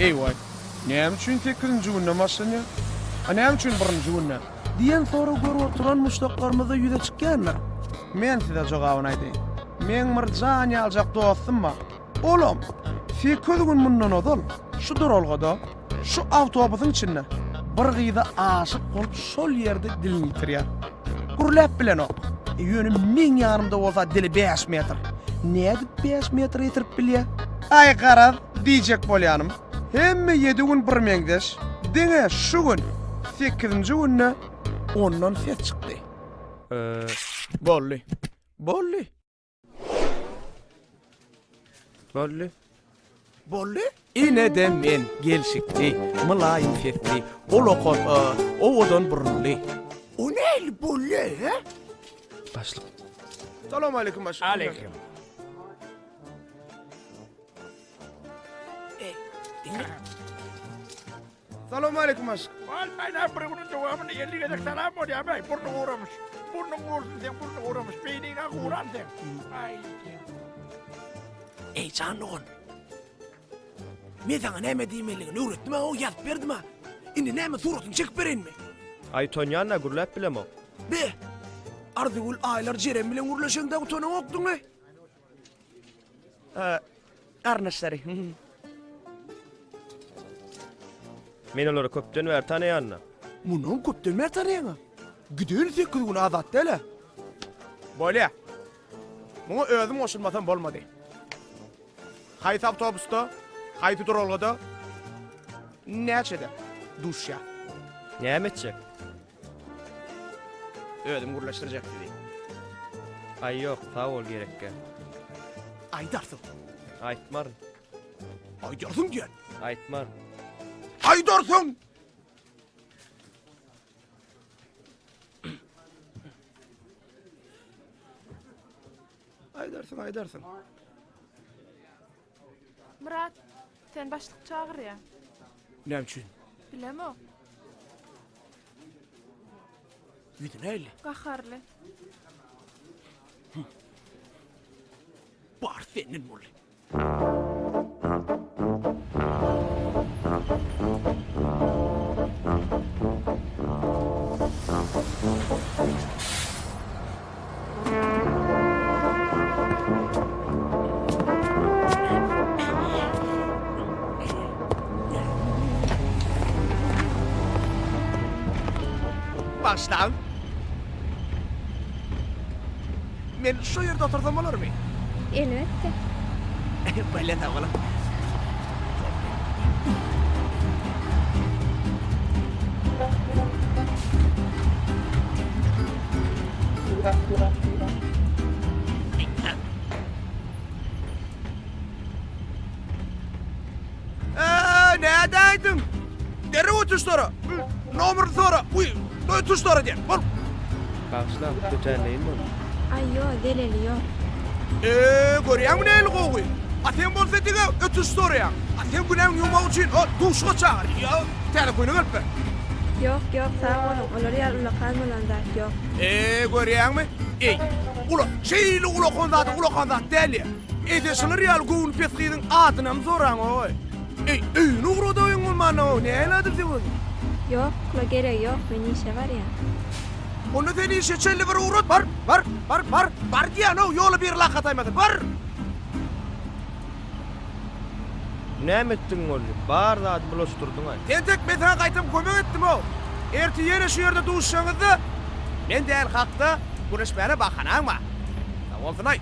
Eyvay. Näme üçin 8-nji günde maşyna? Näme üçin 1-nji günde? Diýen sonra görüp oturan muştaklarymyza ýüze çykýanlar. Men size jogabyny aýdyň. Men Myrjan ýaljak dostum bar. Olam, 8 gün mundan odal. Şu duralgada, şu awtobusyň içinde bir gyýda aşyk bolup şol ýerde dilini ýitirýär. Gurläp bilen ok. Ýöne men ýarymda bolsa dili 5 metr. Näde 5 metr ýetirip bilýär? Ay garab, diýjek bolýanym. Hemme 7 gün bir meňdeş. Diňe şu gün 8-nji günde ondan ses çykdy. Bolly. Bolly. Bolly. Bolly? Ine de men gelşikli, mylaýym fetli, olokon, owadan burunly. O näli Bolly, he? Başlyk. Salam aleykum başlyk. Aleyküm. Salam aleykum başlyk. Aynen bunun cevabını yerli gedek salam o ya bey. Burnu uğramış. Burnu uğursun sen burnu uğramış. Beynine uğran sen. Ay. Ey canlıgın. Men sana näme diýmeligini öwretdim ha, o ýazyp berdim ha. Indi näme suratyn çekip berenmi? Ay tonyanna gurläp bilem o. Be. Ardygul aýlar jerem bilen urlaşanda utanyň okduňy. Arnaşlary. Men olary köpden bäri tanaýanna. Munun köpden mer tanaýaňa. Gidel 8 gün azat dele. Bolly. Muňa özüm oşulmasam bolmady. Haýsy awtobusda, haýsy duralgada näçede duşya. Näme etjek? Özüm gurlaşdyrjak dedi. Ay ýok, sag ol gerekke. Aýdarsyn. Aýtmar. Aýdarsyn diýen. Aýtmar. Aýdarsyn. Aýdarsyn. Murat, sen başlyk çağır ya. Näme üçin? Bilem o. Ýüzüň näli? Gaharly. Bar senin Bolly. Başlan. Men şu ýerde otursam bolarmy? Elbette. Böyle de oğlum. Nädeýdim? Dere otuşlara. Nomer sonra. Uy, otuşlara diýen. Bol. Başla, götärleýin bol. Ay yo, deleli yo. Görýäňmi näli gowy? Atem bolsa dige otuşlara ýa. Atem günem ýumak üçin duşga çağır. Ya, telefonu verip. Yok yok, sağ olun. Olary ýalyla kalmalanlar yok. Görýäňmi? Ey, ula, şeýle ula zat däli. Edeşler ýaly gowy pesgiň adynam soraň oy. Ey, nurada ýyň bolmany o, näle adyp diýip? Yok, kula gerek yok. Meni işe var ya. Onu seni işe çelli bir uğrat. Bar diýen o, ýoly bir laqat aýmady. Bar. Näme etdiň ol? Bar zat bulaşdyrdyň ay. Tentek men sana gaýtyp kömek etdim o. Erti ýene şu ýerde duşşaňyzdy. Men däl hakda guruşmaýana bakanaňma. Bolsun ay.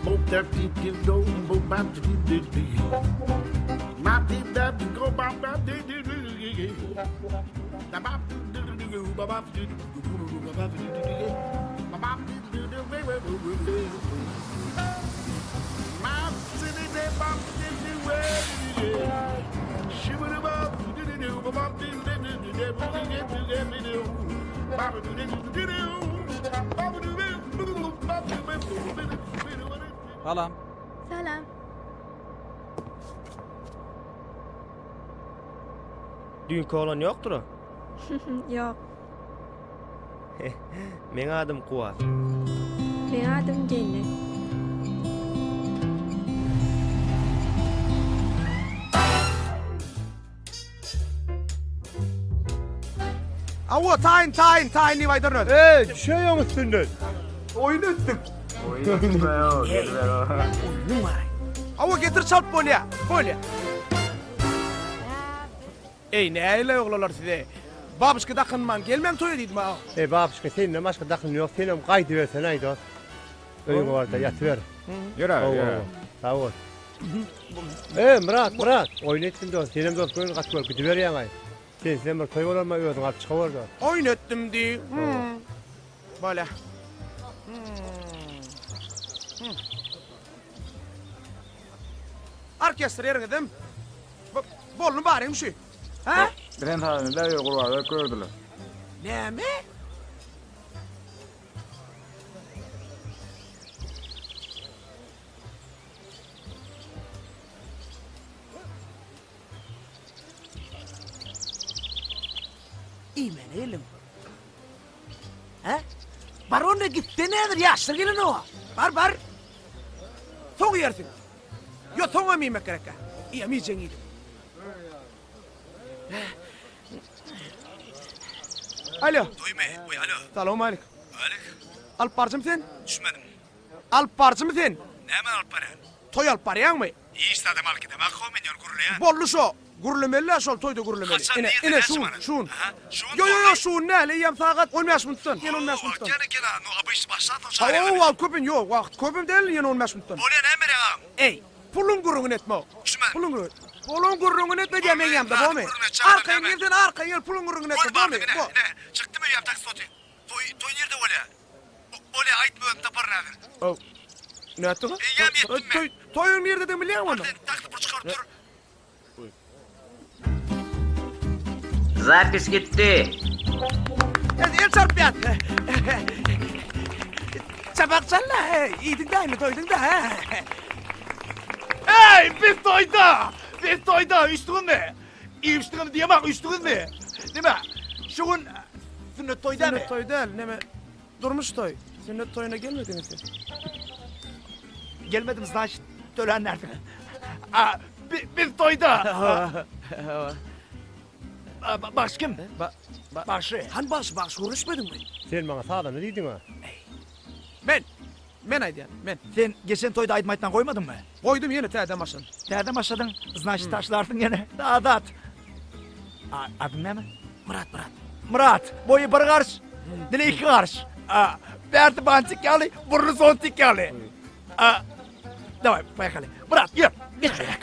Boop that beep you go, boop bap do do do. My beep that go bop bap do do do. Da bop do do do, bop bop do do do, bop bop do do. Bop bop do do do. My city they bop do do do. Shibba bop do do do, bop bop do do do, bop do do. Bop do do do. Bop do do, bop do. Salam. Salam. Dünkü olan ýokdur o? Yok. Meň adym Kuwa. Benim adım Cennet. Awa tayin ni baydırın. Düşüyor üstünden. Oyun öttük. Oyunun var. Awa getir çalp bolya. Ey ne eyle oğlalar size. Babışkı dakınman gelmem toya dedim ha. Babuşka seninle başka dakın yok. Senin kaydı versen haydi. Oyun var da yatıver. Yürü. Sağ ol. Murat. Oyun ettin de senin de oyun kaç gol gidiver ya ay. Sen bir toy olur mu özün alıp çıkıver da. Oyun ettim di. Böyle. Orkestra yerine bolunu bari şu. Ha? Bilen tane de kurvarda gördüler. Ne mi? İmen elim. Ha? Baron ne gitti nedir yaşlı gelin o? Bar. Soğuk yersin. Yo soğuk yemek gerek. Yemeyeceksin iyi. Alo. Oy alo. Selamun aleyküm. Aleyküm. Alıp parçam sen? Düşmedim. Alıp parçam sen? Ne hemen alıp paran? Toy alıp parayan mı? İyi istedim al ki demek o milyon kurulu ya. Bollu şu. Gurulmeli şol toyda gurulmeli. Kaçan değil de İne ne şun. zamanın? Şun. Aha, şun Yo doğru. şun ne? Leyem saat 15 minuttan. Yen 15 minuttan. Gene no abi iş başladı o Ha şahane. o al köpün yo. Vakt köpün değil yen 15 minuttan. Olya ne emre ağam? Ey. Pulun gururun etme o. Düşmedim. Pulun gururun etme diyemem yemde bu mu? Arkayın yerden arkayın yer pulun gururun etme Gol bu vardı mu? ne? Ne? Çıktı mı yaptak soti? Toy nerede olya? Olya ait mi öpte para nedir? Ne ettin? Yem yettim mi? Toyun nerede de biliyor musun? Taktı bu çıkar dur. Запись gitti. El çarp yat. Çabak salla. İyidin de mi toydun da ha? Hey, biz toyda. Üstünde. İyi üstünde diye bak üstünde. Değil mi? Şunun sünnet toy değil mi? Sünnet toy değil. Ne mi? Durmuş toy. Sünnet toyuna gelmedin sen. Gelmedim sana törenlerden. Biz toyda. Baş kim? Başı. Han baş konuşmadın mı? Sen bana sağdan ne dedin ha? Ben aydiyan. Ben. Sen geçen toyda aydmayttan koymadın mı? Koydum yine teyden başın. Nereden başladın? Znaç taşlardın gene. Dağdat. Adın ne mi? Murat. Murat. Boyu bir karış. Dili iki karış. Berdi bantik yalı. Burnu son tik yalı. Давай, поехали. Murat gel. Geç şuraya.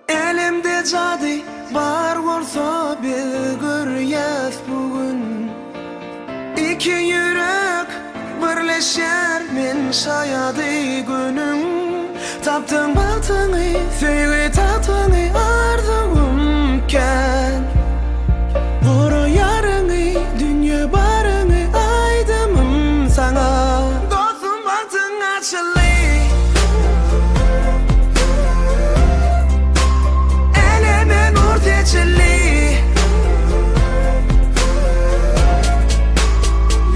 Elimde cadı var olsa bir görüyes bugün. İki yürek birleşer men şayadı günüm. Taptın batını, sevgi tatını arzumken. Vuru yarını, dünya barını aydımım sana. Dostum baktın açılı. Elime nur teçili.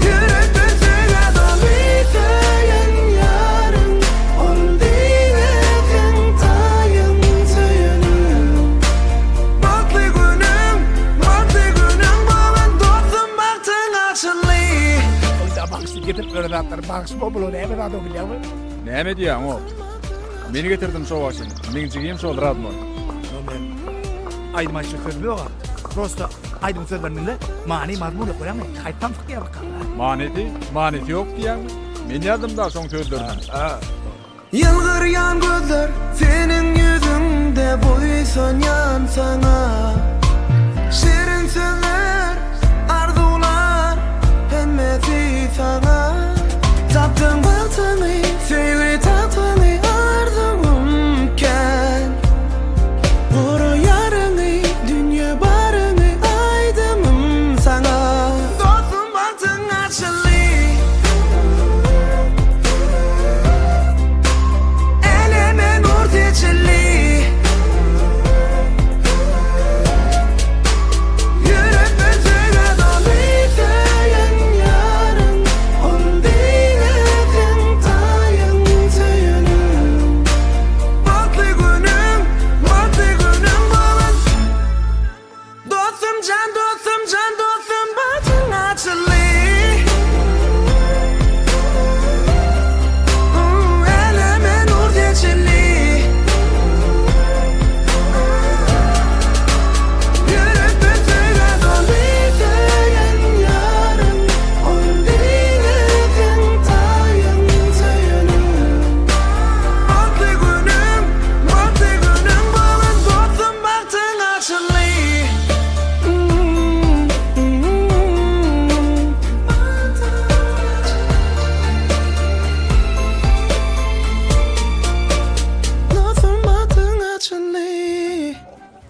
Yürek bütüne dolu söylen yarın. Ol diletin tayın söyünüm. Mutlu günüm bugün dostum baktın açılı. Oyda bakışı getirip böyle rahatlar. Bakışı bobulu ne mi rahat biliyor musun? Ne mi diyorsun o? Beni getirdim şu başın. Ben çıkayım şu radmon. Aydım aşağı söz yok. Prosta aydım söz vermenle mani mazmun yok öyle mi? Kayıttan fıkıya bakalım. Maneti yok diyen mi? Ben yazdım da son sözlerini. Yılgıryan gözler senin yüzünde boysunyan sana. Şirin sözler, arzular hemmeti sana. Taptın batını, sevgi tatını arzumken. Vuru yarını, dünya barını aydımım sana. Dostum baktın açılı. Elime nur teçili.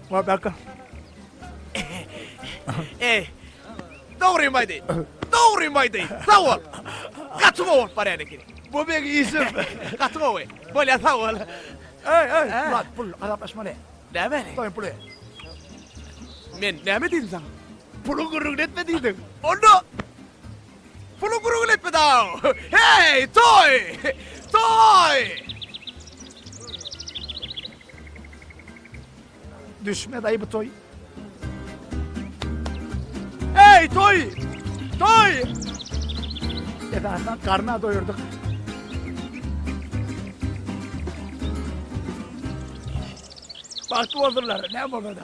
Var Berkan. Doğruyum haydi. Doğruyum haydi. Sağ ol. Kaçma ol paraya ki. Bu bir isim. Kaçma ol. Böyle sağ ol. Ey. Murat pul adaplaşma ne? Ne böyle? Koyun pulu. Men ne mi dedim sana? Pulu gurur etme deydin. Onu! Pulu gurul etme daha! Hey! Toy! Toy! Düşme dayı bu toy. Hey! Toy! Toy! Efendim karnına doyurduk. Baktı olurlar. Ne bu da?